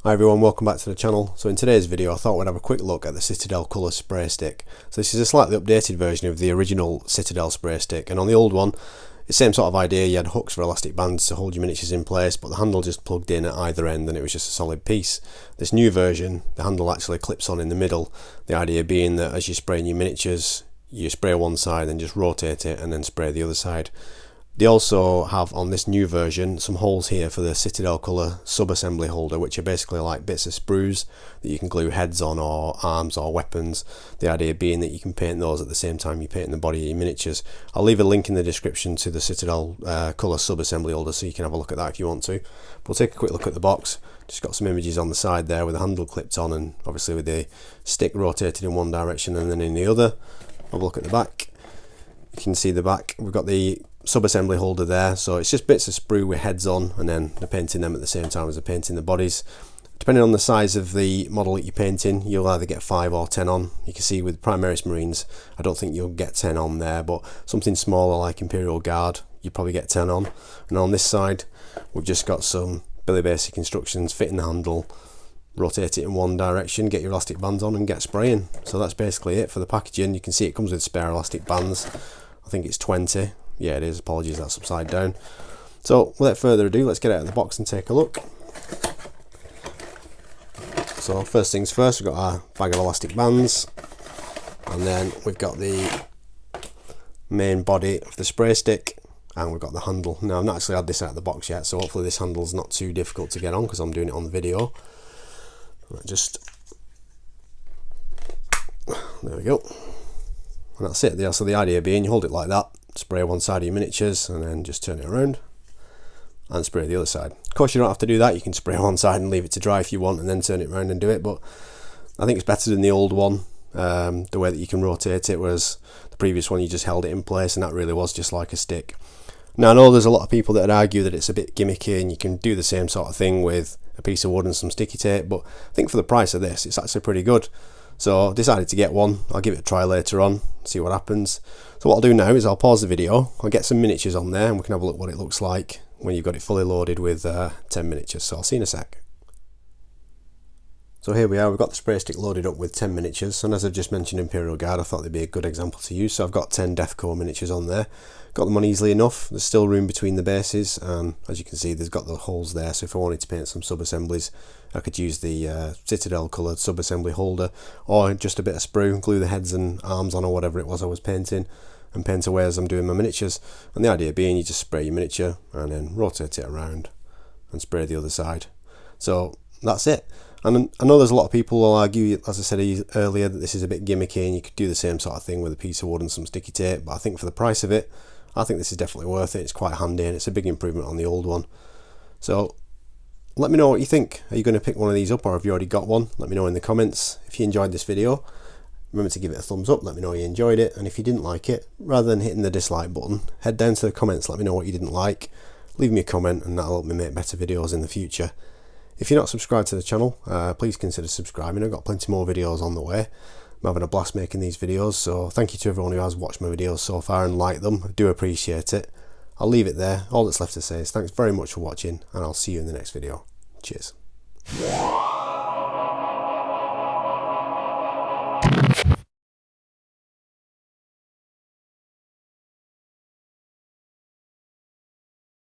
Hi everyone, welcome back to the channel. So in today's video I thought we'd have a quick look at the Citadel Colour Spray Stick. So this is a slightly updated version of the original Citadel Spray Stick, and on the old one, it's the same sort of idea. You had hooks for elastic bands to hold your miniatures in place, but the handle just plugged in at either end and it was just a solid piece. This new version, the handle actually clips on in the middle, the idea being that as you're spraying your miniatures, you spray one side and just rotate it and then spray the other side. They also have on this new version some holes here for the Citadel Colour Sub Assembly holder, which are basically like bits of sprues that you can glue heads on or arms or weapons. The idea being that you can paint those at the same time you're painting the body of your miniatures. I'll leave a link in the description to the Citadel Colour Sub Assembly holder so you can have a look at that if you want to. But we'll take a quick look at the box. Just got some images on the side there with the handle clipped on and obviously with the stick rotated in one direction and then in the other. Have a look at the back. You can see the back. We've got the sub-assembly holder there, so it's just bits of sprue with heads on and then they're painting them at the same time as they're painting the bodies. Depending on the size of the model that you're painting, you'll either get 5 or 10 on. You can see with Primaris Marines, I don't think you'll get 10 on there, but something smaller like Imperial Guard, you probably get 10 on. And on this side, we've just got some Billy Basic instructions: fitting the handle, rotate it in one direction, get your elastic bands on and get spraying. So that's basically it for the packaging. You can see it comes with spare elastic bands. I think it's 20. Yeah, it is. Apologies, that's upside down. So without further ado, let's get it out of the box and take a look. So first things first, we've got our bag of elastic bands, and then we've got the main body of the spray stick, and we've got the handle. Now I've not actually had this out of the box yet, so hopefully this handle's not too difficult to get on because I'm doing it on the video. There we go. And that's it. So the idea being, you hold it like that, spray one side of your miniatures and then just turn it around and spray the other side. Of course you don't have to do that, you can spray one side and leave it to dry if you want and then turn it around and do it, but I think it's better than the old one, the way that you can rotate it, whereas the previous one you just held it in place and that really was just like a stick. Now I know there's a lot of people that would argue that it's a bit gimmicky and you can do the same sort of thing with a piece of wood and some sticky tape, but I think for the price of this it's actually pretty good. So I decided to get one. I'll give it a try later on, see what happens. So what I'll do now is I'll pause the video, I'll get some miniatures on there and we can have a look what it looks like when you've got it fully loaded with 10 miniatures. So I'll see you in a sec. So here we are, we've got the spray stick loaded up with 10 miniatures, and as I've just mentioned Imperial Guard, I thought they'd be a good example to use. So I've got 10 Deathcore miniatures on there. Got them on easily enough. There's still room between the bases, and as you can see there's got the holes there, so if I wanted to paint some sub-assemblies I could use the Citadel Colour Sub Assembly holder, or just a bit of sprue, glue the heads and arms on or whatever it was I was painting, and paint away as I'm doing my miniatures. And the idea being, you just spray your miniature and then rotate it around and spray the other side. So that's it. And I know there's a lot of people who will argue, as I said earlier, that this is a bit gimmicky and you could do the same sort of thing with a piece of wood and some sticky tape, but I think for the price of it, I think this is definitely worth it. It's quite handy and it's a big improvement on the old one. So let me know what you think. Are you going to pick one of these up, or have you already got one? Let me know in the comments. If you enjoyed this video, remember to give it a thumbs up, let me know you enjoyed it, and if you didn't like it, rather than hitting the dislike button, head down to the comments, let me know what you didn't like, leave me a comment and that'll help me make better videos in the future. If you're not subscribed to the channel, please consider subscribing. I've got plenty more videos on the way. I'm having a blast making these videos, so thank you to everyone who has watched my videos so far and liked them. I do appreciate it. I'll leave it there. All that's left to say is thanks very much for watching, and I'll see you in the next video. Cheers.